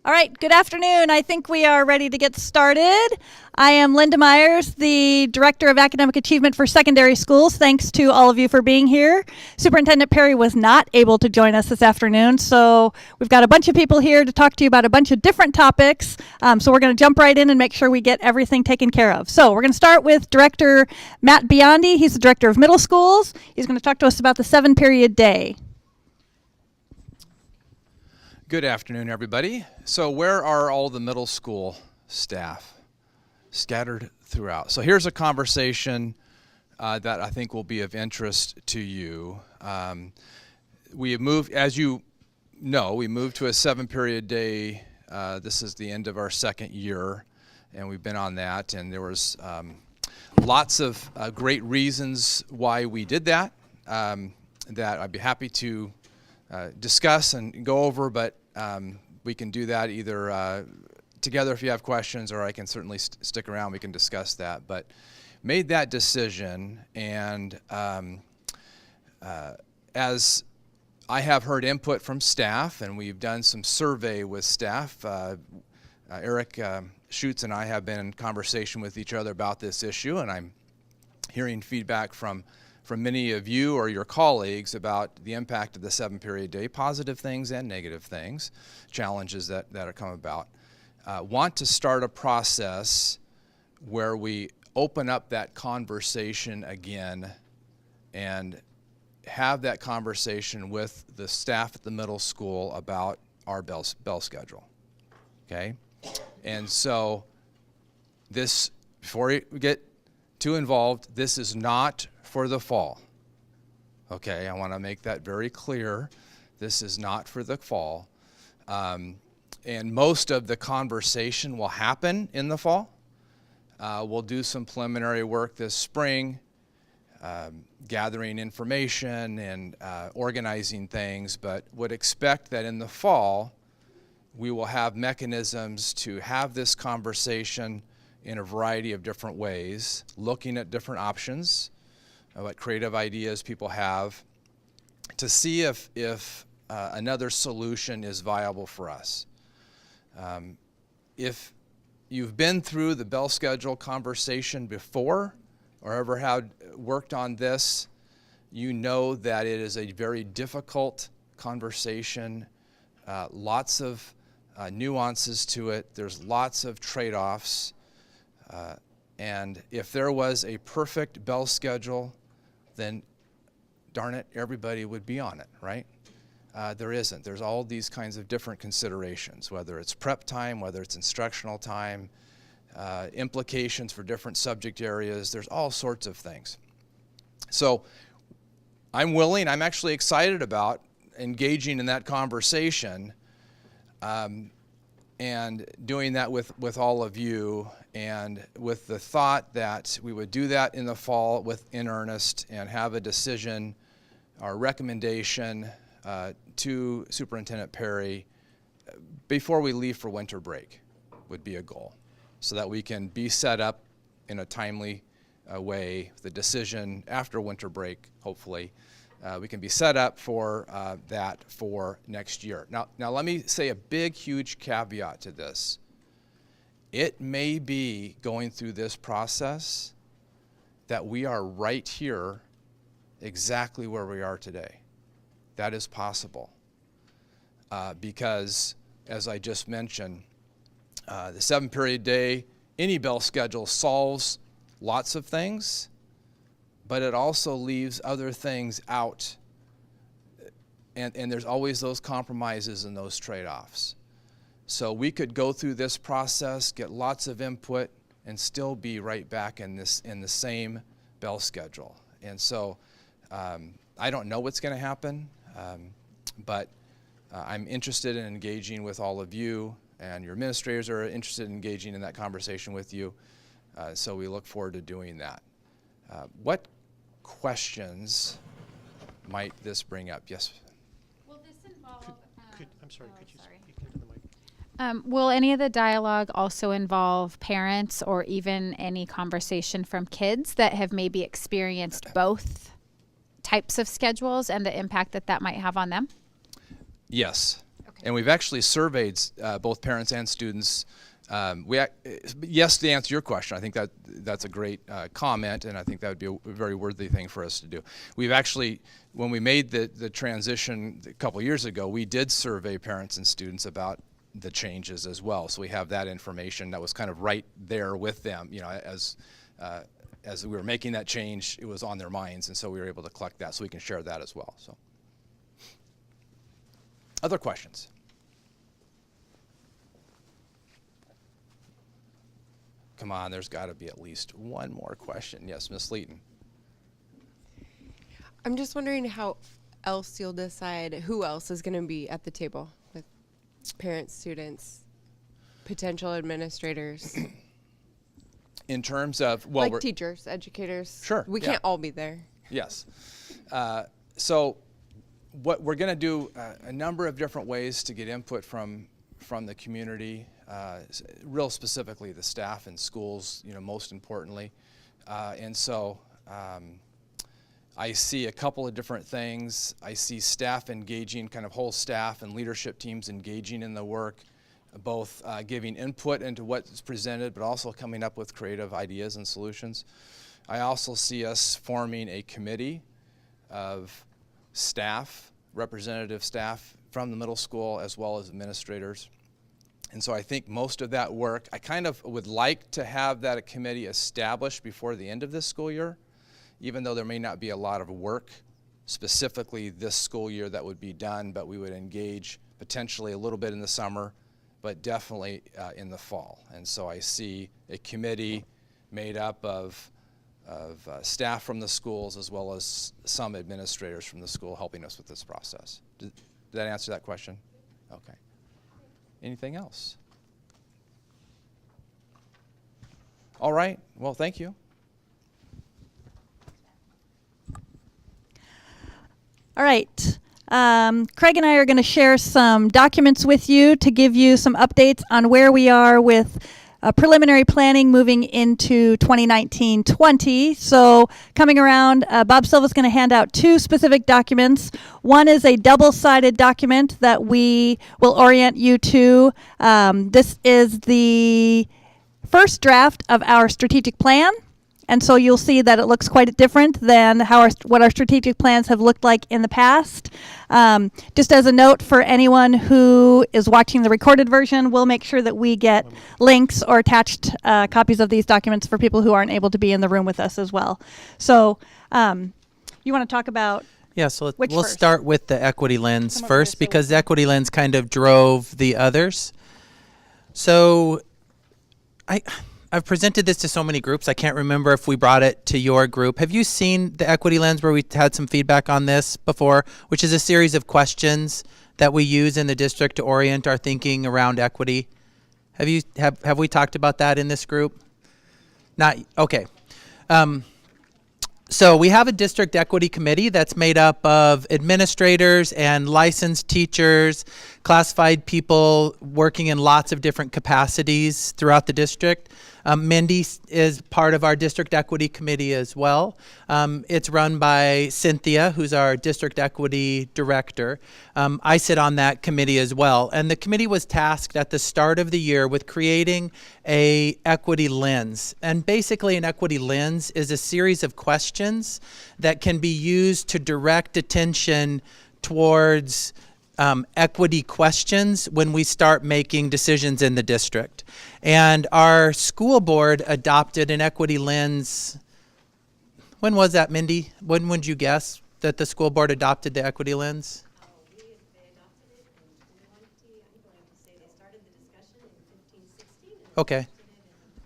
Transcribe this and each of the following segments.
All right, good afternoon. I think we are ready to get started. I am Linda Myers, the Director of Academic Achievement for Secondary Schools. Thanks to all of you for being here. Superintendent Perry was not able to join us this afternoon, so we've got a bunch of people here to talk to you about a bunch of different topics. So we're going to jump right in and make sure we get everything taken care of. So we're going to start with Director Matt Biondi. He's the Director of Middle Schools. He's going to talk to us about the 7-period day. Good afternoon, everybody. So where are all the middle school staff? Scattered throughout. So here's a conversation that I think will be of interest to you. We have moved, as you know, we moved to a 7-period day. This is the end of our second year, and we've been on that. And there was lots of great reasons why we did that, that I'd be happy to discuss and go over, but we can do that either together if you have questions, or I can certainly stick around. We can discuss that. But made that decision, and as I have heard input from staff, and we've done some survey with staff, Eric Schutz and I have been in conversation with each other about this issue, and I'm hearing feedback from many of you or your colleagues about the impact of the 7-period day, positive things and negative things, challenges that are come about. Want to start a process where we open up that conversation again and have that conversation with the staff at the middle school about our bell schedule, okay? And so this, before we get too involved, this is not for the fall. Okay, I want to make that very clear. This is not for the fall. And most of the conversation will happen in the fall. We'll do some preliminary work this spring, gathering information and organizing things, but would expect that in the fall we will have mechanisms to have this conversation in a variety of different ways, looking at different options, what creative ideas people have, to see if another solution is viable for us. If you've been through the bell schedule conversation before, or ever had worked on this, you know that it is a very difficult conversation, lots of nuances to it, there's lots of trade-offs, and if there was a perfect bell schedule, then darn it, everybody would be on it, right? There isn't. There's all these kinds of different considerations, whether it's prep time, whether it's instructional time, implications for different subject areas. There's all sorts of things. So I'm actually excited about engaging in that conversation and doing that with all of you, and with the thought that we would do that in the fall in earnest and have a decision, our recommendation to Superintendent Perry before we leave for winter break would be a goal, so that we can be set up in a timely way, the decision after winter break, hopefully. We can be set up for that for next year. Now let me say a big, huge caveat to this. It may be going through this process that we are right here exactly where we are today. That is possible. Because, as I just mentioned, the 7-period day, any bell schedule solves lots of things, but it also leaves other things out. And there's always those compromises and those trade-offs. So we could go through this process, get lots of input, and still be right back in the same bell schedule. And so I don't know what's going to happen, but I'm interested in engaging with all of you, and your administrators are interested in engaging in that conversation with you. So we look forward to doing that. What questions might this bring up? Yes? Will this involve... Could you speak into the mic? Will any of the dialogue also involve parents, or even any conversation from kids that have maybe experienced both types of schedules and the impact that might have on them? Yes. And we've actually surveyed both parents and students. Yes, to answer your question, I think that's a great comment, and I think that would be a very worthy thing for us to do. We've actually, when we made the transition a couple years ago, we did survey parents and students about the changes as well. So we have that information that was kind of right there with them, as we were making that change, it was on their minds, and so we were able to collect that, so we can share that as well. So, other questions? Come on, there's got to be at least one more question. Yes, Ms. Leeton. I'm just wondering how else you'll decide who else is going to be at the table with parents, students, potential administrators. In terms of, like teachers, educators. Sure. We can't all be there. Yes. So what we're going to do a number of different ways to get input from the community, real specifically the staff and schools, most importantly. And so I see a couple of different things. I see staff engaging, kind of whole staff and leadership teams engaging in the work, both giving input into what's presented, but also coming up with creative ideas and solutions. I also see us forming a committee of staff, representative staff from the middle school as well as administrators. And so I think most of that work, I kind of would like to have that committee established before the end of this school year, even though there may not be a lot of work specifically this school year that would be done, but we would engage potentially a little bit in the summer, but definitely in the fall. And so I see a committee made up of staff from the schools as well as some administrators from the school helping us with this process. Did that answer that question? Okay. Anything else? All right. Well, thank you. All right. Kraig and I are going to share some documents with you to give you some updates on where we are with preliminary planning moving into 2019-20. So coming around, Bob Silva's going to hand out two specific documents. One is a double-sided document that we will orient you to. This is the first draft of our strategic plan. And so you'll see that it looks quite different than what our strategic plans have looked like in the past. Just as a note for anyone who is watching the recorded version, we'll make sure that we get links or attached copies of these documents for people who aren't able to be in the room with us as well. So you want to talk about so we'll first? start with the equity lens first, because the equity lens kind of drove the others. So I've presented this to so many groups, I can't remember if we brought it to your group. Have you seen the equity lens where we had some feedback on this before, which is a series of questions that we use in the district to orient our thinking around equity? Have we talked about that in this group? Not, okay. So we have a district equity committee that's made up of administrators and licensed teachers, classified people working in lots of different capacities throughout the district. Mindy is part of our district equity committee as well. It's run by Cynthia, who's our district equity director. I sit on that committee as well. And the committee was tasked at the start of the year with creating a equity lens. And basically an equity lens is a series of questions that can be used to direct attention towards equity questions when we start making decisions in the district. And our school board adopted an equity lens. When was that, Mindy? When would you guess that the school board adopted the equity lens? They adopted it in 20, I'm going to say they started the discussion in 15, 16. And Okay. adopted it in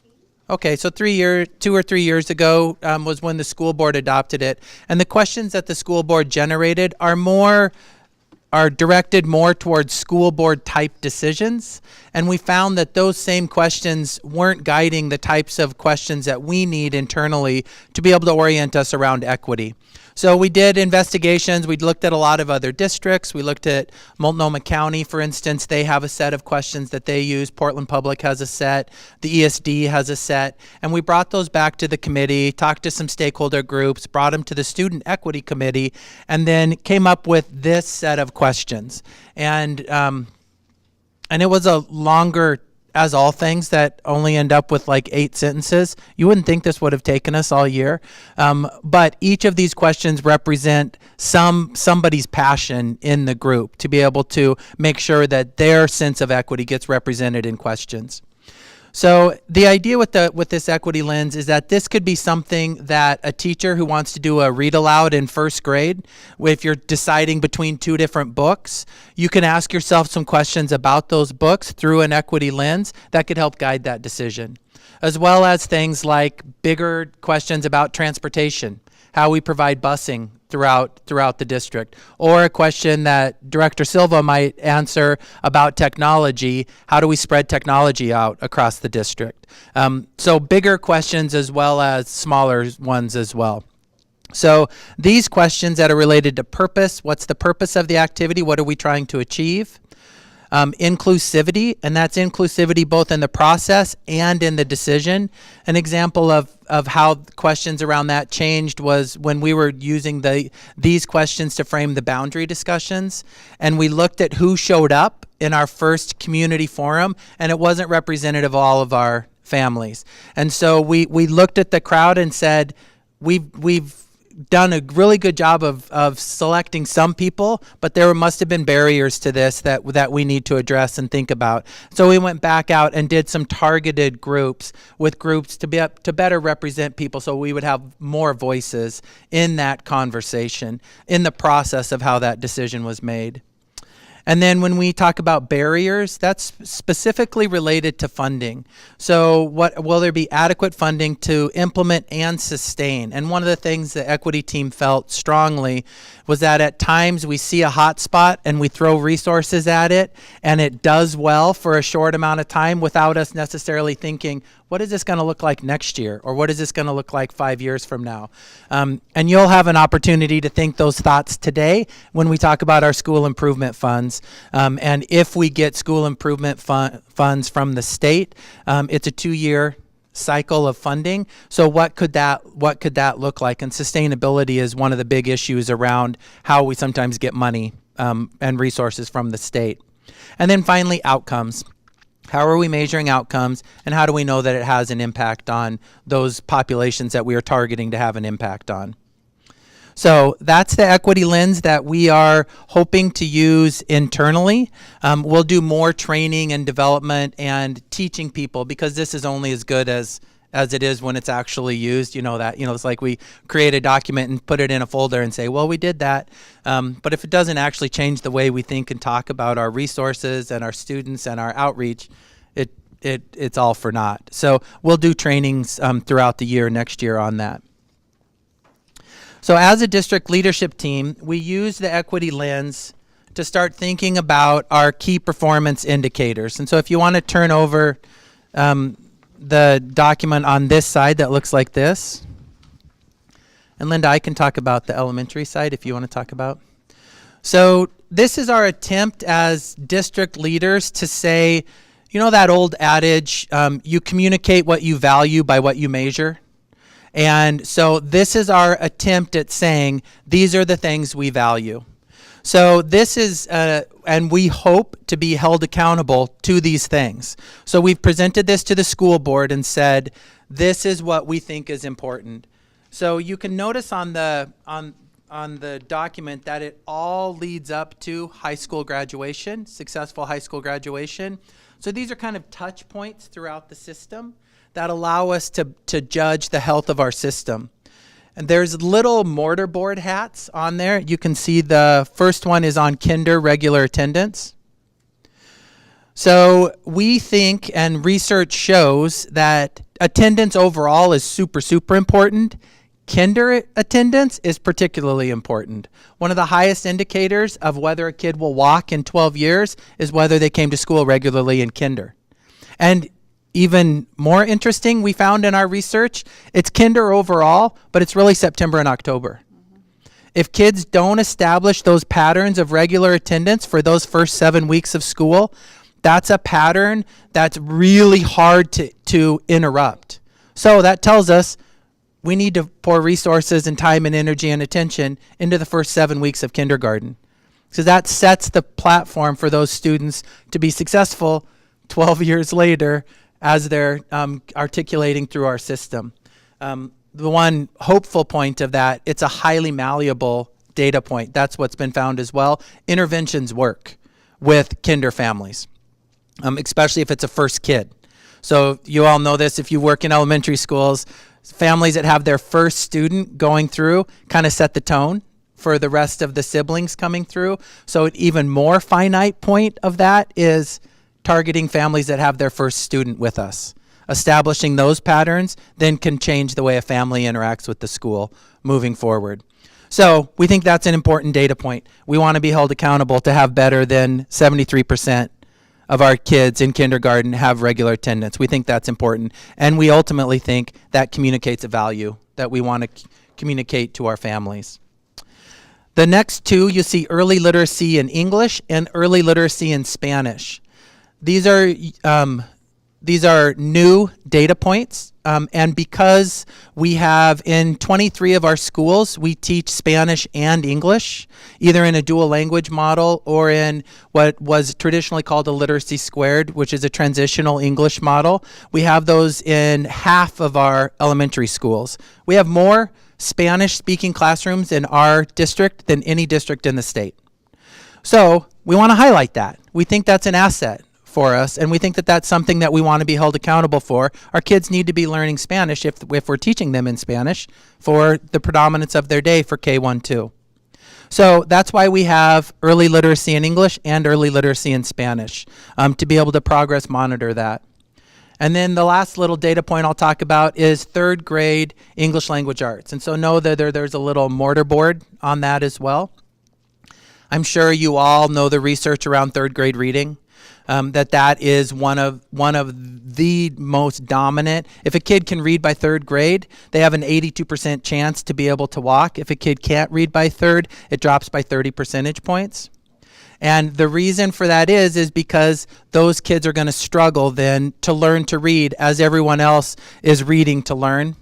2016. Okay, so 2 or 3 years ago was when the school board adopted it. And the questions that the school board generated are directed more towards school board type decisions. And we found that those same questions weren't guiding the types of questions that we need internally to be able to orient us around equity. So we did investigations. We looked at a lot of other districts. We looked at Multnomah County, for instance. They have a set of questions that they use. Portland Public has a set. The ESD has a set. And we brought those back to the committee, talked to some stakeholder groups, brought them to the Student Equity Committee, and then came up with this set of questions. And it was a longer, as all things that only end up with like 8 sentences. You wouldn't think this would have taken us all year. But each of these questions represent somebody's passion in the group to be able to make sure that their sense of equity gets represented in questions. So the idea with this equity lens is that this could be something that a teacher who wants to do a read aloud in first grade, if you're deciding between 2 different books, you can ask yourself some questions about those books through an equity lens that could help guide that decision. As well as things like bigger questions about transportation, how we provide busing throughout the district, or a question that Director Silva might answer about technology. How do we spread technology out across the district? So bigger questions as well as smaller ones as well. So these questions that are related to purpose: what's the purpose of the activity? What are we trying to achieve? Inclusivity, and that's inclusivity both in the process and in the decision. An example of how questions around that changed was when we were using these questions to frame the boundary discussions, and we looked at who showed up in our first community forum, and it wasn't representative of all of our families. And so we looked at the crowd and said, we've done a really good job of selecting some people, but there must have been barriers to this that we need to address and think about. So we went back out and did some targeted groups to better represent people, so we would have more voices in that conversation, in the process of how that decision was made. And then when we talk about barriers, that's specifically related to funding. So will there be adequate funding to implement and sustain? And one of the things the equity team felt strongly was that at times we see a hot spot and we throw resources at it, and it does well for a short amount of time without us necessarily thinking, what is this going to look like next year? Or what is this going to look like 5 years from now? And you'll have an opportunity to think those thoughts today when we talk about our school improvement funds. And if we get school improvement funds from the state, it's a 2-year cycle of funding. So what could that look like? And sustainability is one of the big issues around how we sometimes get money and resources from the state. And then finally, outcomes. How are we measuring outcomes, and how do we know that it has an impact on those populations that we are targeting to have an impact on? So that's the equity lens that we are hoping to use internally. We'll do more training and development and teaching people, because this is only as good as it is when it's actually used. It's like we create a document and put it in a folder and say, well, we did that. But if it doesn't actually change the way we think and talk about our resources and our students and our outreach, it's all for naught. So we'll do trainings throughout the year, next year, on that. So as a district leadership team, we use the equity lens to start thinking about our key performance indicators. And so if you want to turn over the document on this side that looks like this. And Linda, I can talk about the elementary side if you want to talk about. So this is our attempt as district leaders to say, that old adage, you communicate what you value by what you measure. And so this is our attempt at saying, these are the things we value. So this is, and we hope to be held accountable to these things. So we've presented this to the school board and said, this is what we think is important. So you can notice on the document that it all leads up to high school graduation, successful high school graduation. So these are kind of touch points throughout the system that allow us to judge the health of our system. And there's little mortarboard hats on there. You can see the first one is on kinder regular attendance. So we think, and research shows, that attendance overall is super, super important. Kinder attendance is particularly important. One of the highest indicators of whether a kid will walk in 12 years is whether they came to school regularly in kinder. And even more interesting, we found in our research, it's kinder overall, but it's really September and October. If kids don't establish those patterns of regular attendance for those first 7 weeks of school, that's a pattern that's really hard to interrupt. So that tells us we need to pour resources and time and energy and attention into the first 7 weeks of kindergarten. So that sets the platform for those students to be successful 12 years later as they're articulating through our system. The one hopeful point of that, it's a highly malleable data point. That's what's been found as well. Interventions work with kinder families, especially if it's a first kid. So you all know this if you work in elementary schools, families that have their first student going through kind of set the tone for the rest of the siblings coming through. So an even more finite point of that is targeting families that have their first student with us. Establishing those patterns then can change the way a family interacts with the school moving forward. So we think that's an important data point. We want to be held accountable to have better than 73% of our kids in kindergarten have regular attendance. We think that's important. And we ultimately think that communicates a value that we want to communicate to our families. The next two, you see early literacy in English and early literacy in Spanish. These are new data points, and because we have in 23 of our schools, we teach Spanish and English, either in a dual language model or in what was traditionally called a literacy squared, which is a transitional English model. We have those in half of our elementary schools. We have more Spanish-speaking classrooms in our district than any district in the state. So we want to highlight that. We think that's an asset for us, and we think that that's something that we want to be held accountable for. Our kids need to be learning Spanish if we're teaching them in Spanish for the predominance of their day for K-1-2. So that's why we have early literacy in English and early literacy in Spanish, to be able to progress monitor that. And then the last little data point I'll talk about is third grade English language arts. And so know that there's a little mortarboard on that as well. I'm sure you all know the research around third grade reading. That is one of the most dominant. If a kid can read by third grade, they have an 82% chance to be able to walk. If a kid can't read by third, it drops by 30 percentage points. And the reason for that is because those kids are going to struggle then to learn to read as everyone else is reading to learn.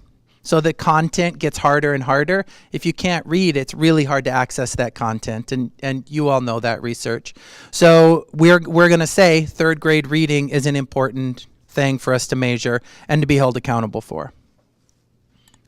So the content gets harder and harder. If you can't read, it's really hard to access that content, and you all know that research. So we're going to say third grade reading is an important thing for us to measure and to be held accountable for.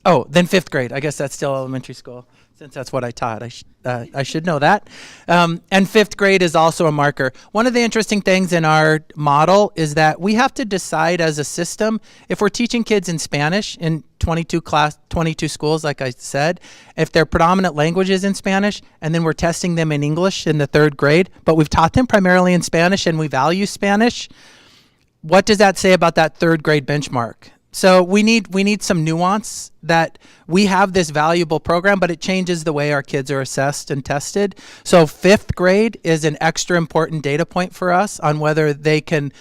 Oh, then fifth grade. I guess that's still elementary school, since that's what I taught. I should know that. And fifth grade is also a marker. One of the interesting things in our model is that we have to decide as a system if we're teaching kids in Spanish in 22 schools, like I said, if their predominant language is in Spanish, and then we're testing them in English in the third grade, but we've taught them primarily in Spanish and we value Spanish, what does that say about that third grade benchmark? So we need some nuance that we have this valuable program, but it changes the way our kids are assessed and tested. So fifth grade is an extra important data point for us on whether they can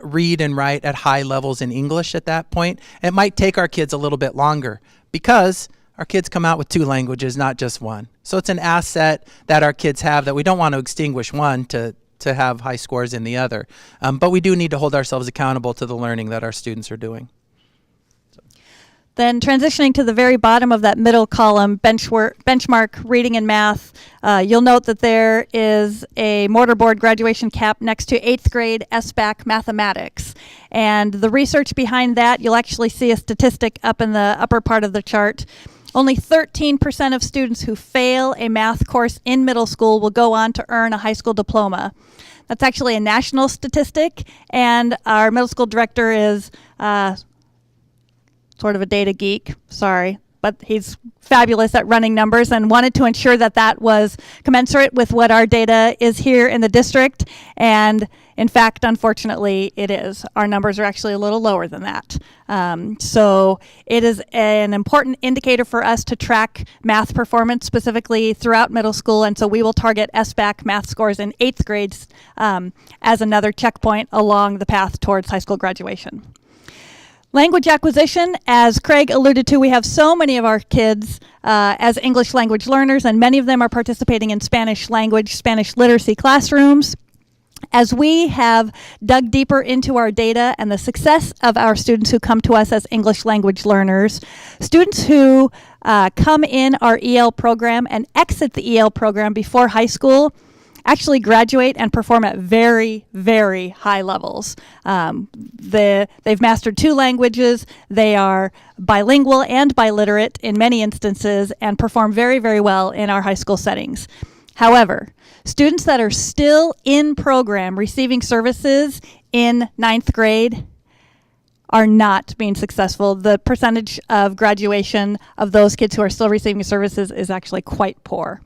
read and write at high levels in English at that point. It might take our kids a little bit longer because our kids come out with 2 languages, not just one. So it's an asset that our kids have that we don't want to extinguish one to have high scores in the other. But we do need to hold ourselves accountable to the learning that our students are doing. Then transitioning to the very bottom of that middle column, benchmark reading and math, you'll note that there is a mortarboard graduation cap next to 8th grade SBAC mathematics. And the research behind that, you'll actually see a statistic up in the upper part of the chart. Only 13% of students who fail a math course in middle school will go on to earn a high school diploma. That's actually a national statistic, and our middle school director is sort of a data geek, sorry, but he's fabulous at running numbers and wanted to ensure that that was commensurate with what our data is here in the district. And in fact, unfortunately, it is. Our numbers are actually a little lower than that. So it is an important indicator for us to track math performance specifically throughout middle school. And so we will target SBAC math scores in 8th grades as another checkpoint along the path towards high school graduation. Language acquisition, as Kraig alluded to, we have so many of our kids as English language learners, and many of them are participating in Spanish language, Spanish literacy classrooms. As we have dug deeper into our data and the success of our students who come to us as English language learners, students who come in our EL program and exit the EL program before high school actually graduate and perform at very, very high levels. They've mastered 2 languages, they are bilingual and biliterate in many instances, and perform very, very well in our high school settings. However, students that are still in program receiving services in 9th grade are not being successful. The percentage of graduation of those kids who are still receiving services is actually quite poor.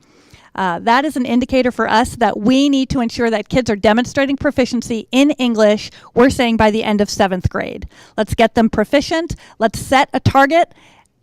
That is an indicator for us that we need to ensure that kids are demonstrating proficiency in English, we're saying by the end of 7th grade. Let's get them proficient. Let's set a target,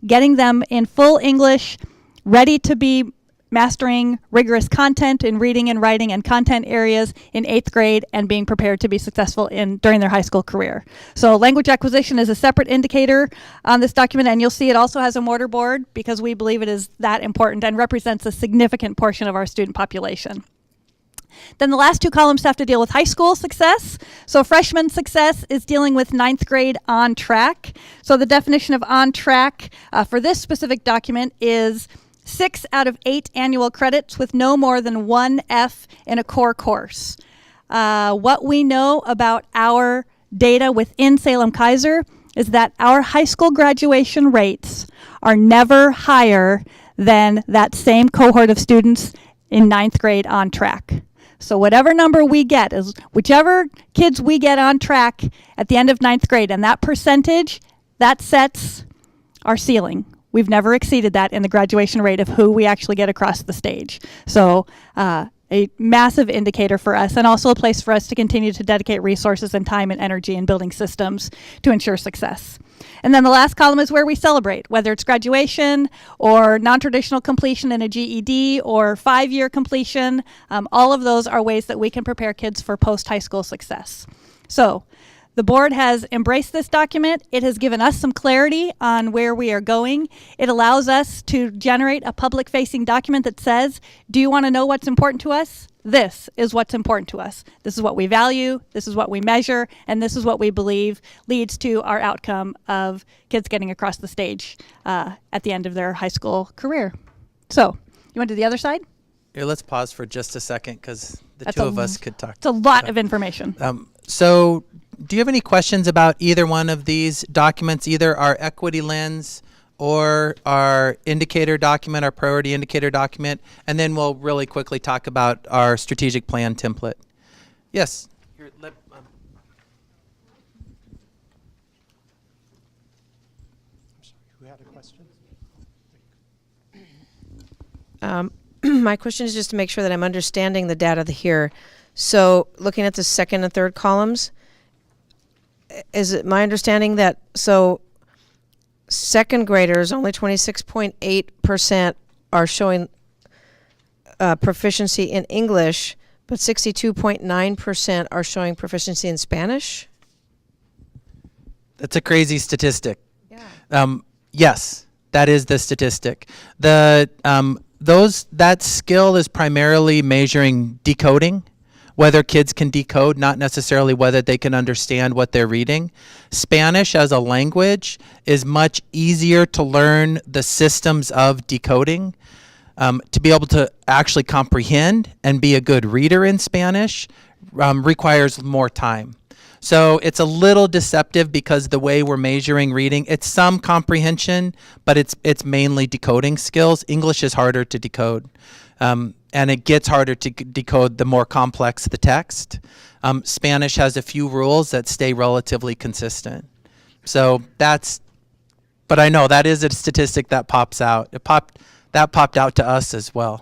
getting them in full English, ready to be mastering rigorous content in reading and writing and content areas in 8th grade, and being prepared to be successful during their high school career. So language acquisition is a separate indicator on this document, and you'll see it also has a mortarboard because we believe it is that important and represents a significant portion of our student population. Then the last 2 columns have to deal with high school success. So freshman success is dealing with 9th grade on track. So the definition of on track for this specific document is 6 out of 8 annual credits with no more than 1 F in a core course. What we know about our data within Salem-Keizer is that our high school graduation rates are never higher than that same cohort of students in 9th grade on track. So whatever number we get, is whichever kids we get on track at the end of 9th grade, and that percentage, that sets our ceiling. We've never exceeded that in the graduation rate of who we actually get across the stage. So a massive indicator for us, and also a place for us to continue to dedicate resources and time and energy in building systems to ensure success. And then the last column is where we celebrate, whether it's graduation or non-traditional completion in a GED or 5-year completion. All of those are ways that we can prepare kids for post-high school success. So the board has embraced this document. It has given us some clarity on where we are going. It allows us to generate a public-facing document that says, do you want to know what's important to us? This is what's important to us. This is what we value, this is what we measure, and this is what we believe leads to our outcome of kids getting across the stage at the end of their high school career. So, you want to do the other side? Here, let's pause for just a second because the That's two of us could talk. It's a lot of information. So do you have any questions about either one of these documents, either our equity lens or our indicator document, our priority indicator document? And then we'll really quickly talk about our strategic plan template. Yes. Here, I'm sorry, who had a question? My question is just to make sure that I'm understanding the data here. So looking at the 2nd and 3rd columns, is it my understanding that so 2nd graders, only 26.8% are showing proficiency in English, but 62.9% are showing proficiency in Spanish? That's a crazy statistic. Yeah. Yes, that is the statistic. That skill is primarily measuring decoding, whether kids can decode, not necessarily whether they can understand what they're reading. Spanish as a language is much easier to learn the systems of decoding. To be able to actually comprehend and be a good reader in Spanish requires more time. So it's a little deceptive because the way we're measuring reading, it's some comprehension, but it's mainly decoding skills. English is harder to decode. And it gets harder to decode the more complex the text. Spanish has a few rules that stay relatively consistent. So but I know that is a statistic that pops out. That popped out to us as well.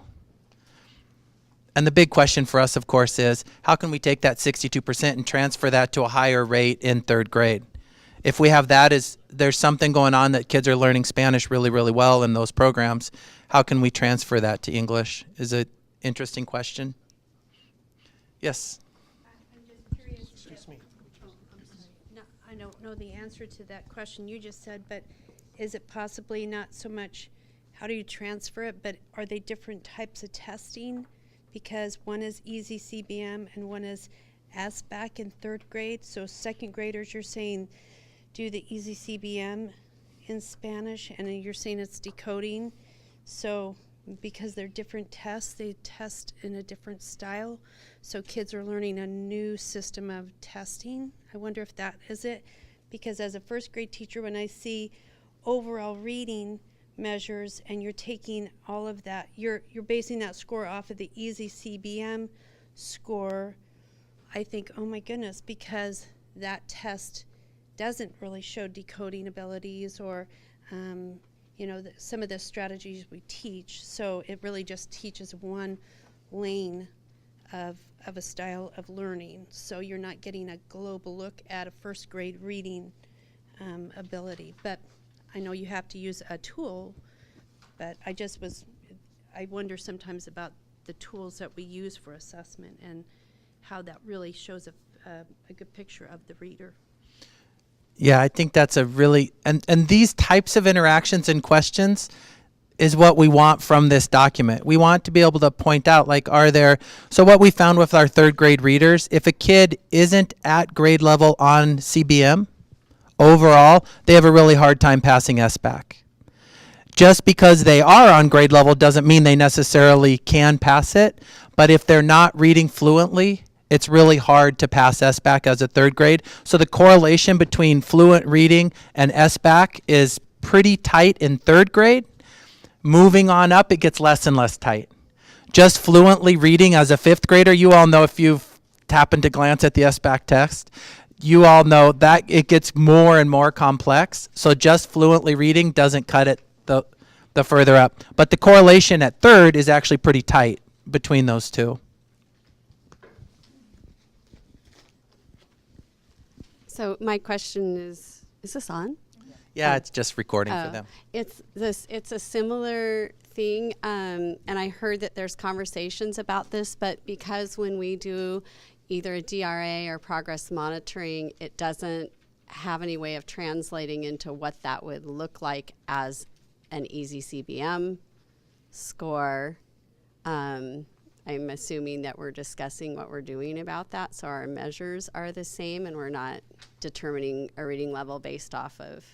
And the big question for us, of course, is how can we take that 62% and transfer that to a higher rate in 3rd grade? If we have that, there's something going on that kids are learning Spanish really, really well in those programs. How can we transfer that to English? Is an interesting question. Yes. I'm just curious. Excuse me. No, don't know the answer to that question you just said, but is it possibly not so much how do you transfer it, but are they different types of testing? Because one is easy CBM and one is SBAC in third grade. So second graders, you're saying do the easy CBM in Spanish, and then you're saying it's decoding. So because they're different tests, they test in a different style. So kids are learning a new system of testing. I wonder if that is it. Because as a first grade teacher, when I see overall reading measures and you're taking all of that, you're basing that score off of the easy CBM score, I think, oh my goodness, because that test doesn't really show decoding abilities or some of the strategies we teach. So it really just teaches one lane of a style of learning. So you're not getting a global look at a first grade reading ability. But I know you have to use a tool, but I wonder sometimes about the tools that we use for assessment and how that really shows a good picture of the reader. Yeah, I think that's a really, and these types of interactions and questions is what we want from this document. We want to be able to point out, like, so what we found with our third grade readers, if a kid isn't at grade level on CBM, overall, they have a really hard time passing SBAC. Just because they are on grade level doesn't mean they necessarily can pass it, but if they're not reading fluently, it's really hard to pass SBAC as a third grade. So the correlation between fluent reading and SBAC is pretty tight in third grade. Moving on up, it gets less and less tight. Just fluently reading as a fifth grader, you all know if you've happened to glance at the SBAC test, you all know that it gets more and more complex. So just fluently reading doesn't cut it the further up. But the correlation at third is actually pretty tight between those two. So my question is this on? Yeah, it's just recording for them. It's a similar thing, and I heard that there's conversations about this, but because when we do either a DRA or progress monitoring, it doesn't have any way of translating into what that would look like as an easy CBM score. I'm assuming that we're discussing what we're doing about that, so our measures are the same and we're not determining a reading level based off of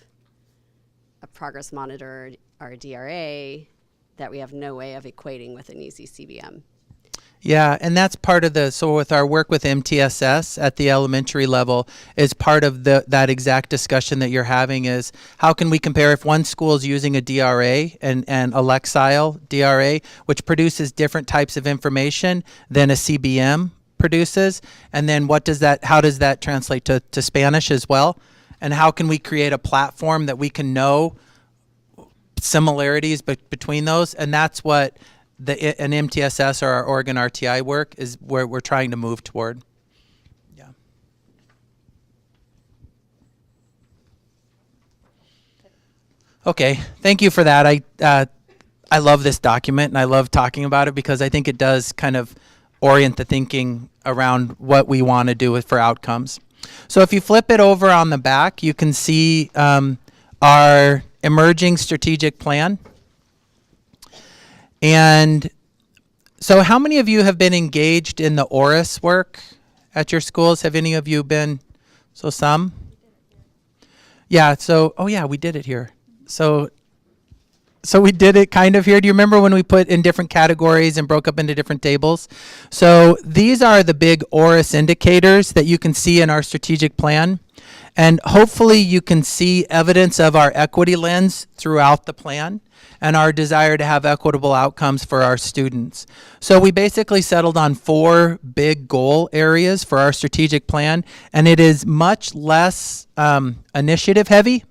a progress monitor or a DRA that we have no way of equating with an easy CBM. Yeah, and that's part of so with our work with MTSS at the elementary level is part of that exact discussion that you're having is how can we compare if one school is using a DRA and a Lexile DRA, which produces different types of information than a CBM produces, and then how does that translate to Spanish as well? And how can we create a platform that we can know similarities between those? And that's what an MTSS or our Oregon RTI work is where we're trying to move toward. Yeah. Okay, thank you for that. I love this document and I love talking about it because I think it does kind of orient the thinking around what we want to do for outcomes. So if you flip it over on the back, you can see our emerging strategic plan. And so how many of you have been engaged in the ORIS work at your schools? Have any of you been? So some? Yeah, we did it here. So we did it kind of here. Do you remember when we put in different categories and broke up into different tables? So these are the big ORIS indicators that you can see in our strategic plan. And hopefully you can see evidence of our equity lens throughout the plan and our desire to have equitable outcomes for our students. So we basically settled on 4 big goal areas for our strategic plan, and it is much less initiative heavy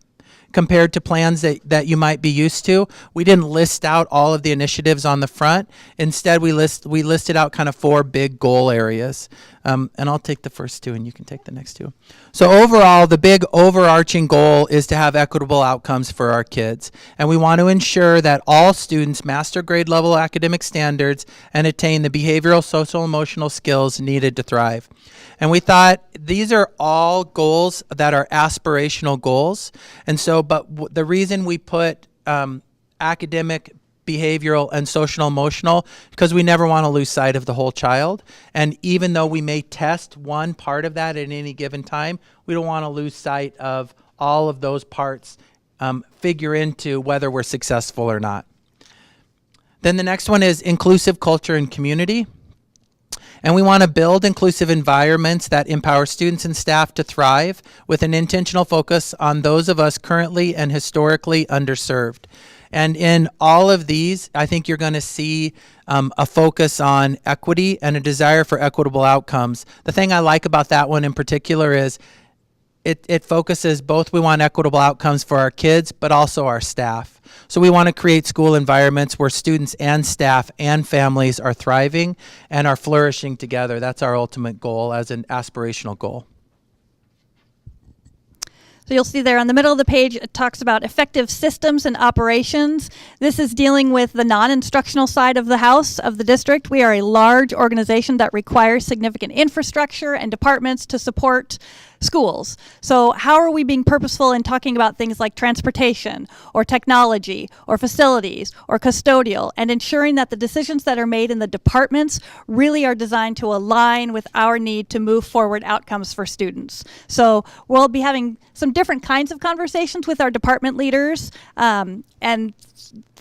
compared to plans that you might be used to. We didn't list out all of the initiatives on the front. Instead, we listed out kind of 4 big goal areas. And I'll take the first 2 and you can take the next 2. So overall, the big overarching goal is to have equitable outcomes for our kids. And we want to ensure that all students master grade level academic standards and attain the behavioral, social, emotional skills needed to thrive. And we thought these are all goals that are aspirational goals. And so, but the reason we put academic, behavioral, and social emotional, because we never want to lose sight of the whole child. And even though we may test one part of that at any given time, we don't want to lose sight of all of those parts figure into whether we're successful or not. Then the next one is inclusive culture and community. And we want to build inclusive environments that empower students and staff to thrive with an intentional focus on those of us currently and historically underserved. And in all of these, I think you're going to see a focus on equity and a desire for equitable outcomes. The thing I like about that one in particular is it focuses both, we want equitable outcomes for our kids, but also our staff. So we want to create school environments where students and staff and families are thriving and are flourishing together. That's our ultimate goal as an aspirational goal. So you'll see there on the middle of the page, it talks about effective systems and operations. This is dealing with the non-instructional side of the house of the district. We are a large organization that requires significant infrastructure and departments to support schools. So how are we being purposeful in talking about things like transportation or technology or facilities or custodial, and ensuring that the decisions that are made in the departments really are designed to align with our need to move forward outcomes for students. So we'll be having some different kinds of conversations with our department leaders, and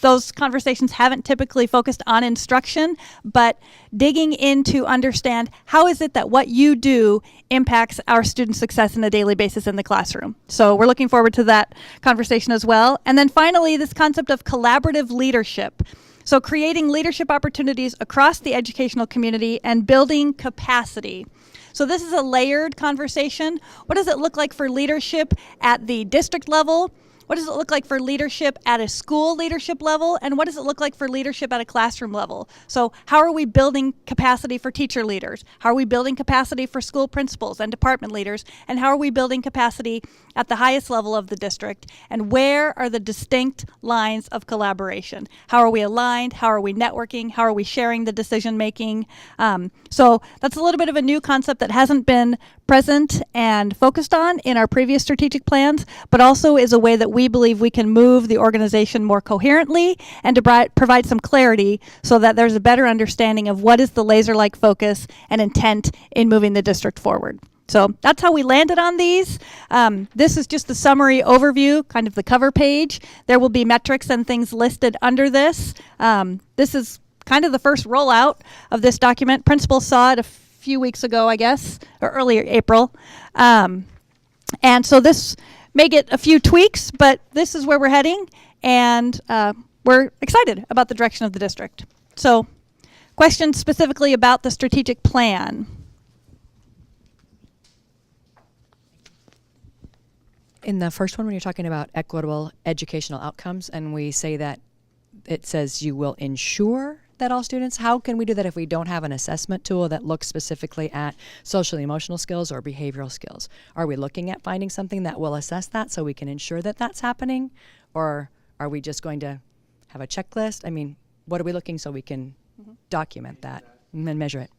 those conversations haven't typically focused on instruction, but digging in to understand how is it that what you do impacts our student success on a daily basis in the classroom. So we're looking forward to that conversation as well. And then finally, this concept of collaborative leadership. So creating leadership opportunities across the educational community and building capacity. So this is a layered conversation. What does it look like for leadership at the district level? What does it look like for leadership at a school leadership level? And what does it look like for leadership at a classroom level? So how are we building capacity for teacher leaders? How are we building capacity for school principals and department leaders? And how are we building capacity at the highest level of the district? And where are the distinct lines of collaboration? How are we aligned? How are we networking? How are we sharing the decision making? So that's a little bit of a new concept that hasn't been present and focused on in our previous strategic plans, but also is a way that we believe we can move the organization more coherently and to provide some clarity so that there's a better understanding of what is the laser-like focus and intent in moving the district forward. So that's how we landed on these. This is just the summary overview, kind of the cover page. There will be metrics and things listed under this. This is kind of the first rollout of this document. Principals saw it a few weeks ago, I guess, or earlier April. And so this may get a few tweaks, but this is where we're heading, and we're excited about the direction of the district. So questions specifically about the strategic plan? In the first one, when you're talking about equitable educational outcomes, and we say that it says you will ensure that all students, how can we do that if we don't have an assessment tool that looks specifically at social and emotional skills or behavioral skills? Are we looking at finding something that will assess that so we can ensure that that's happening? Or are we just going to have a checklist? I mean, what are we looking so we can document that and then measure it?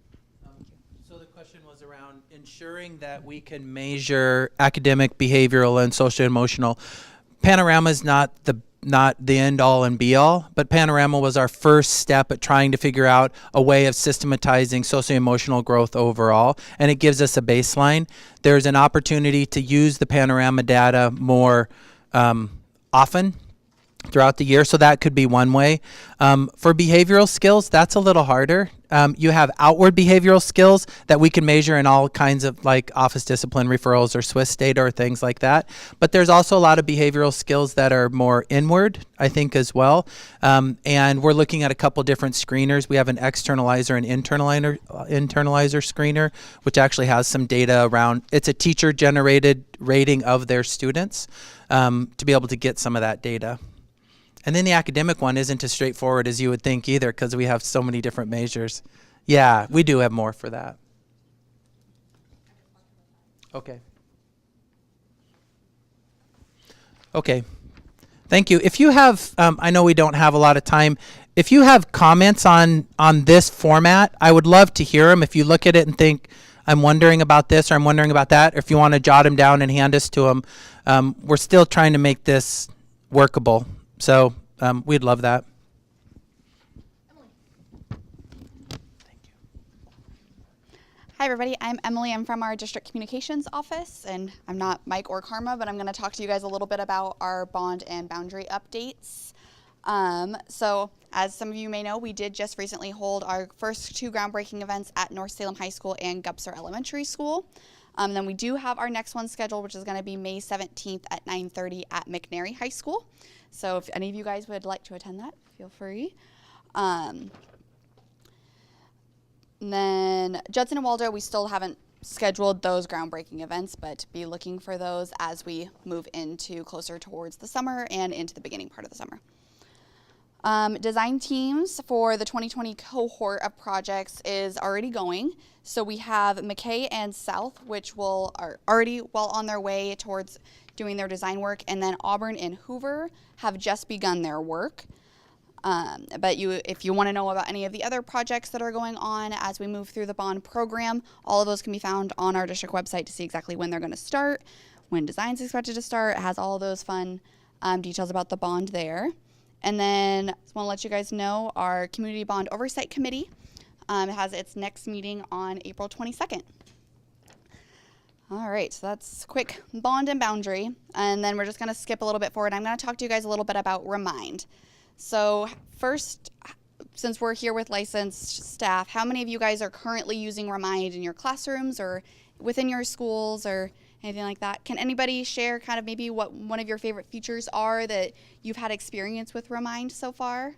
So the question was around ensuring that we can measure academic, behavioral, and social and emotional. Panorama is not the end all and be all, but Panorama was our first step at trying to figure out a way of systematizing socio-emotional growth overall, and it gives us a baseline. There's an opportunity to use the Panorama data more often throughout the year, so that could be one way. For behavioral skills, that's a little harder. You have outward behavioral skills that we can measure in all kinds of like office discipline referrals or Swiss data or things like that. But there's also a lot of behavioral skills that are more inward, I think, as well. And we're looking at a couple different screeners. We have an externalizer and internalizer screener, which actually has some data around, it's a teacher-generated rating of their students to be able to get some of that data. And then the academic one isn't as straightforward as you would think either, because we have so many different measures. Yeah, we do have more for that. Okay. Okay. Thank you. If you have, I know we don't have a lot of time. If you have comments on this format, I would love to hear them. If you look at it and think, I'm wondering about this or I'm wondering about that, or if you want to jot them down and hand us to them. We're still trying to make this workable. So we'd love that. Hi everybody, I'm Emily. I'm from our district communications office, and I'm not Mike or Karma, but I'm going to talk to you guys a little bit about our bond and boundary updates. So as some of you may know, we did just recently hold our first 2 groundbreaking events at North Salem High School and Gupser Elementary School. Then we do have our next one scheduled, which is going to be May 17th at 9:30 at McNary High School. So if any of you guys would like to attend that, feel free. And then Judson and Waldo, we still haven't scheduled those groundbreaking events, but be looking for those as we move into closer towards the summer and into the beginning part of the summer. Design teams for the 2020 cohort of projects is already going. So we have McKay and South, which are already well on their way towards doing their design work, and then Auburn and Hoover have just begun their work. But if you want to know about any of the other projects that are going on as we move through the bond program, all of those can be found on our district website to see exactly when they're going to start, when design's expected to start. It has all of those fun details about the bond there. And then I just want to let you guys know our Community Bond Oversight Committee has its next meeting on April 22nd. All right, so that's quick bond and boundary. And then we're just going to skip a little bit forward. I'm going to talk to you guys a little bit about Remind. So first, since we're here with licensed staff, how many of you guys are currently using Remind in your classrooms or within your schools or anything like that? Can anybody share kind of maybe what one of your favorite features are that you've had experience with Remind so far?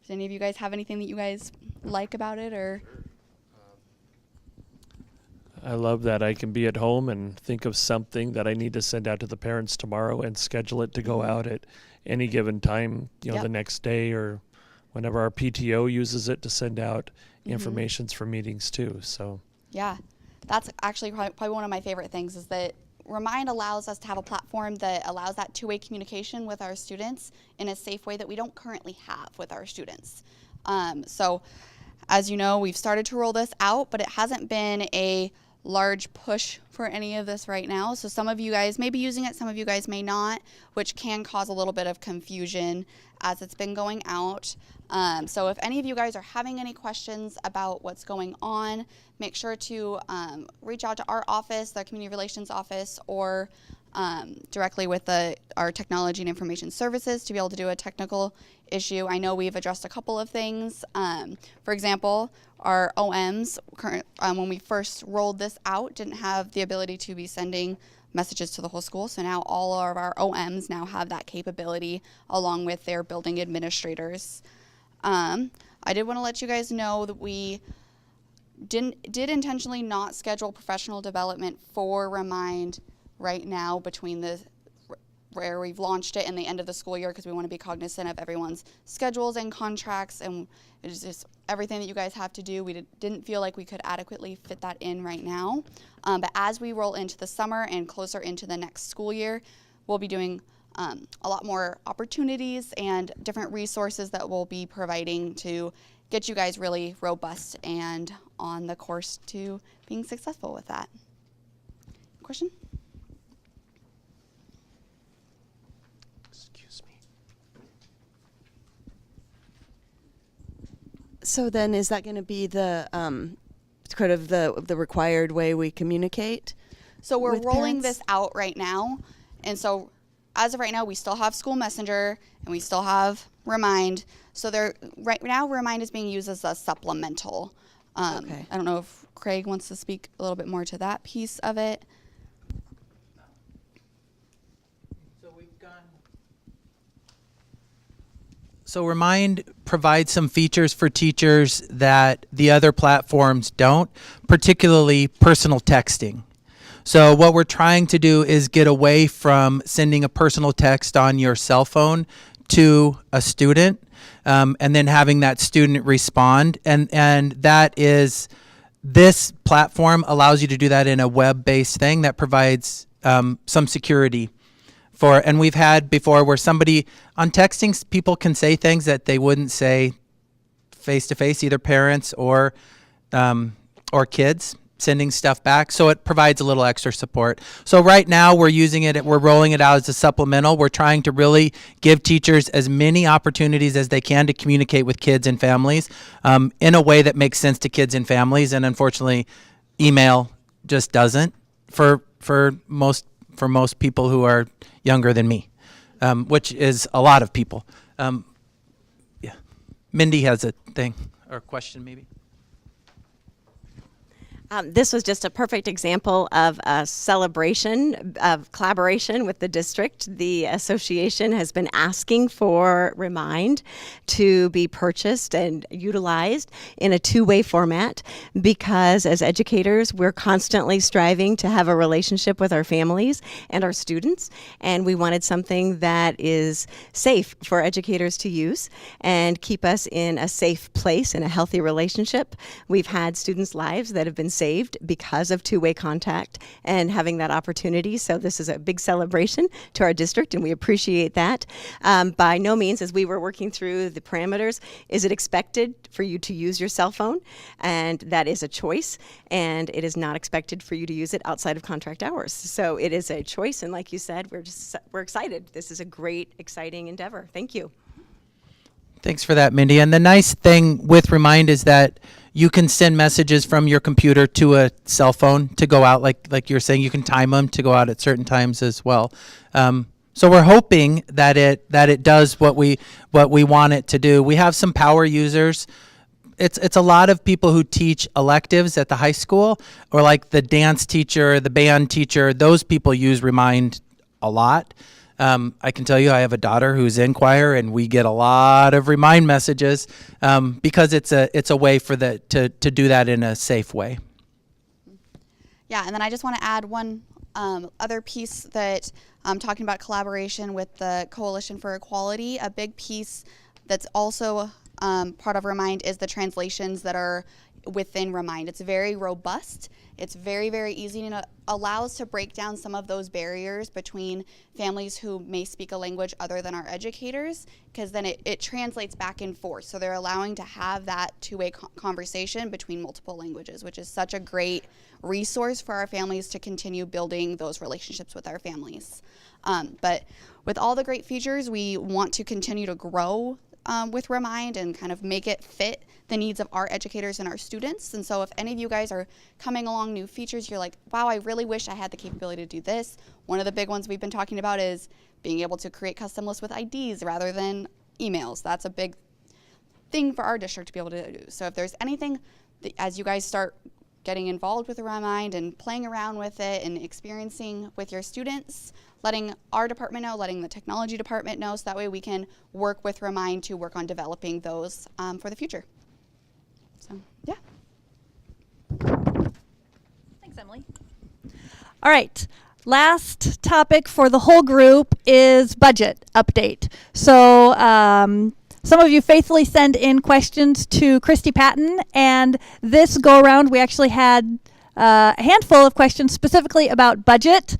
Does any of you guys have anything that you guys like about it? Or I love that I can be at home and think of something that I need to send out to the parents tomorrow and schedule it to go out at any given time, the next day, or whenever our PTO uses it to send out informations for meetings too. So yeah, that's actually probably one of my favorite things, is that Remind allows us to have a platform that allows that two-way communication with our students in a safe way that we don't currently have with our students. So as you know, we've started to roll this out, but it hasn't been a large push for any of this right now. So some of you guys may be using it, some of you guys may not, which can cause a little bit of confusion as it's been going out. So if any of you guys are having any questions about what's going on, make sure to reach out to our office, the Community Relations office, or directly with our Technology and Information Services to be able to do a technical issue. I know we've addressed a couple of things. For example, our OMs, when we first rolled this out, didn't have the ability to be sending messages to the whole school. So now all of our OMs now have that capability along with their building administrators. I did want to let you guys know that we did intentionally not schedule professional development for Remind right now between where we've launched it and the end of the school year, because we want to be cognizant of everyone's schedules and contracts, and it's just everything that you guys have to do. We didn't feel like we could adequately fit that in right now. But as we roll into the summer and closer into the next school year, we'll be doing a lot more opportunities and different resources that we'll be providing to get you guys really robust and on the course to being successful with that. Question? So then, is that going to be the kind of the required way we communicate? So we're rolling parents? this out right now, and so as of right now, we still have School Messenger and we still have Remind. So right now, Remind is being used as a supplemental. Okay. I don't know if Kraig wants to speak a little bit more to that piece of it. So Remind provides some features for teachers that the other platforms don't, particularly personal texting. So what we're trying to do is get away from sending a personal text on your cell phone to a student and then having that student respond. And that is, this platform allows you to do that in a web-based thing that provides some security. And we've had before where somebody on texting, people can say things that they wouldn't say face to face, either parents or kids. sending stuff back, so it provides a little extra support. So right now we're using it, we're rolling it out as a supplemental. We're trying to really give teachers as many opportunities as they can to communicate with kids and families in a way that makes sense to kids and families, and unfortunately email just doesn't for most people who are younger than me, which is a lot of people. Yeah, Mindy has a thing or question maybe. This was just a perfect example of a celebration of collaboration with the district. The association has been asking for Remind to be purchased and utilized in a two-way format because as educators, we're constantly striving to have a relationship with our families and our students, and we wanted something that is safe for educators to use and keep us in a safe place and a healthy relationship. We've had students' lives that have been saved because of two-way contact and having that opportunity. So this is a big celebration to our district, and we appreciate that. By no means, as we were working through the parameters, is it expected for you to use your cell phone, and that is a choice, and it is not expected for you to use it outside of contract hours. So it is a choice, and like you said, we're excited. This is a great, exciting endeavor. Thank you. Thanks for that, Mindy. And the nice thing with Remind is that you can send messages from your computer to a cell phone to go out, like you're saying. You can time them to go out at certain times as well. So we're hoping that it does what we want it to do. We have some power users. It's a lot of people who teach electives at the high school, or like the dance teacher, the band teacher. Those people use Remind a lot. I can tell you I have a daughter who's in choir, and we get a lot of Remind messages because it's a way to do that in a safe way. Yeah, and then I just want to add one other piece that talking about collaboration with the Coalition for Equality. A big piece that's also part of Remind is the translations that are within Remind. It's very robust. It's very, very easy, and it allows to break down some of those barriers between families who may speak a language other than our educators, because then it translates back and forth. So they're allowing to have that two-way conversation between multiple languages, which is such a great resource for our families to continue building those relationships with our families. But with all the great features, we want to continue to grow with Remind and kind of make it fit the needs of our educators and our students. And so if any of you guys are coming along new features, you're like, wow, I really wish I had the capability to do this. One of the big ones we've been talking about is being able to create custom lists with IDs rather than emails. That's a big thing for our district to be able to do. So if there's anything that, as you guys start getting involved with Remind and playing around with it and experiencing with your students, letting our department know, letting the technology department know, so that way we can work with Remind to work on developing those for the future. So, yeah. Thanks, Emily. All right. Last topic for the whole group is budget update. So some of you faithfully send in questions to Christy Patton, and this go around we actually had a handful of questions specifically about budget.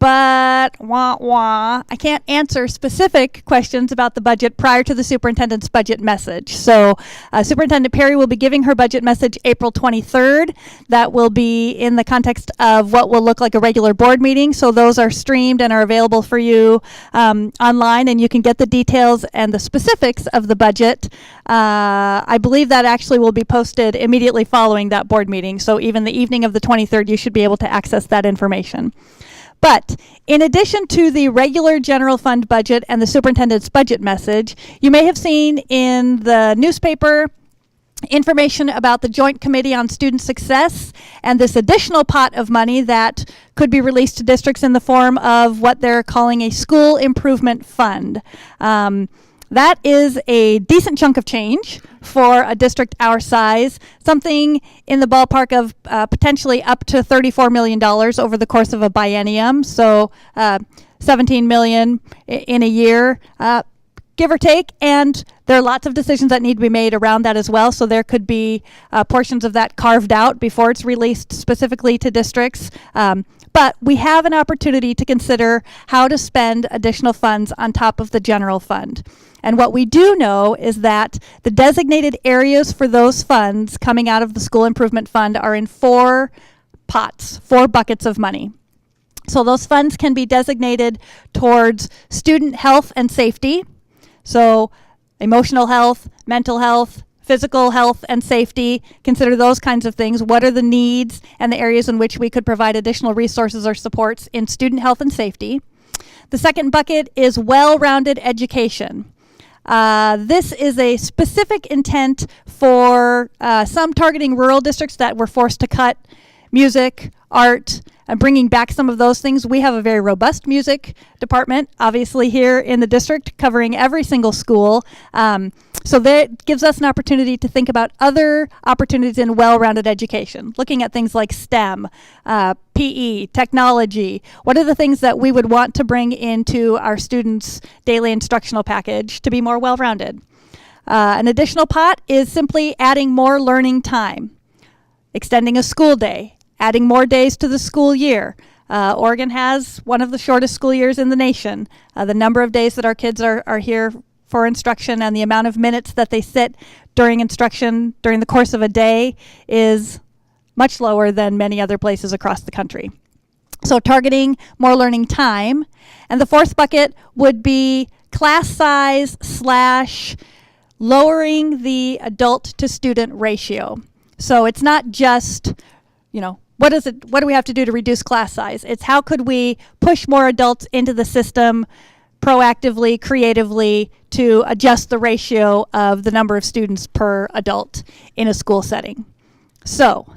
But I can't answer specific questions about the budget prior to the superintendent's budget message. So Superintendent Perry will be giving her budget message April 23rd. That will be in the context of what will look like a regular board meeting. So those are streamed and are available for you online, and you can get the details and the specifics of the budget. I believe that actually will be posted immediately following that board meeting. So even the evening of the 23rd, you should be able to access that information. But in addition to the regular general fund budget and the superintendent's budget message, you may have seen in the newspaper information about the Joint Committee on Student Success and this additional pot of money that could be released to districts in the form of what they're calling a school improvement fund. That is a decent chunk of change for a district our size, something in the ballpark of potentially up to $34 million over the course of a biennium, so $17 million in a year, give or take, and there are lots of decisions that need to be made around that as well, so there could be portions of that carved out before it's released specifically to districts. But we have an opportunity to consider how to spend additional funds on top of the general fund. And what we do know is that the designated areas for those funds coming out of the School Improvement Fund are in 4 pots, 4 buckets of money. So those funds can be designated towards student health and safety. So emotional health, mental health, physical health and safety, consider those kinds of things. What are the needs and the areas in which we could provide additional resources or supports in student health and safety? The second bucket is well-rounded education. This is a specific intent for some targeting rural districts that were forced to cut music, art, and bringing back some of those things. We have a very robust music department, obviously, here in the district, covering every single school. So that gives us an opportunity to think about other opportunities in well-rounded education, looking at things like STEM, PE, technology. What are the things that we would want to bring into our students' daily instructional package to be more well-rounded? An additional pot is simply adding more learning time, extending a school day, adding more days to the school year. Oregon has one of the shortest school years in the nation. The number of days that our kids are here for instruction and the amount of minutes that they sit during instruction during the course of a day is much lower than many other places across the country. So targeting more learning time. And the fourth bucket would be class size / lowering the adult to student ratio. So it's not just, what do we have to do to reduce class size? It's how could we push more adults into the system proactively, creatively, to adjust the ratio of the number of students per adult in a school setting. So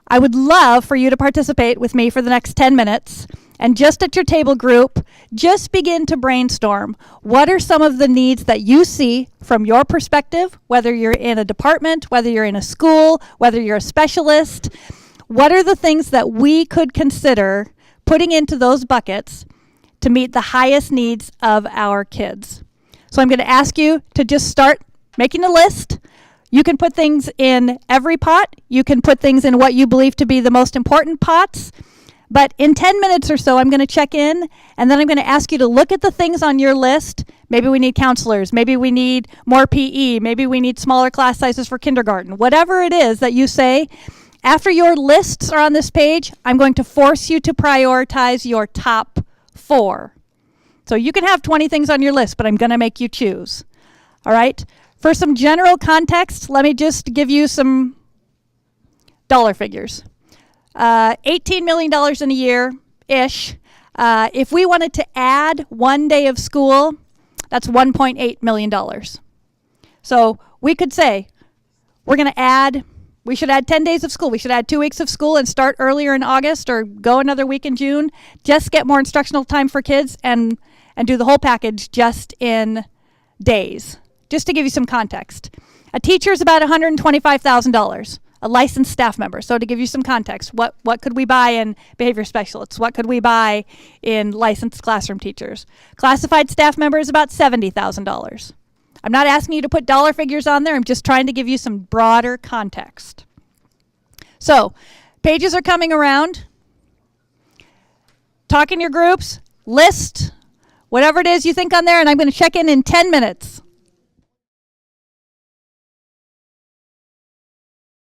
I would love for you to participate with me for the next 10 minutes. And just at your table group, just begin to brainstorm. What are some of the needs that you see from your perspective, whether you're in a department, whether you're in a school, whether you're a specialist? What are the things that we could consider putting into those buckets to meet the highest needs of our kids? So I'm going to ask you to just start making a list. You can put things in every pot. You can put things in what you believe to be the most important pots. But in 10 minutes or so, I'm going to check in, and then I'm going to ask you to look at the things on your list. Maybe we need counselors. Maybe we need more PE. Maybe we need smaller class sizes for kindergarten. Whatever it is that you say, after your lists are on this page, I'm going to force you to prioritize your top 4. So you can have 20 things on your list, but I'm going to make you choose. All right? For some general context, let me just give you some dollar figures. $18 million in a year-ish. If we wanted to add 1 day of school, that's $1.8 million. So we could say, we should add 10 days of school. We should add 2 weeks of school and start earlier in August or go another week in June. Just get more instructional time for kids and do the whole package just in days. Just to give you some context. A teacher is about $125,000. A licensed staff member. So to give you some context, what could we buy in behavior specialists? What could we buy in licensed classroom teachers? Classified staff member is about $70,000. I'm not asking you to put dollar figures on there. I'm just trying to give you some broader context. So pages are coming around. Talk in your groups. List whatever it is you think on there, and I'm going to check in 10 minutes.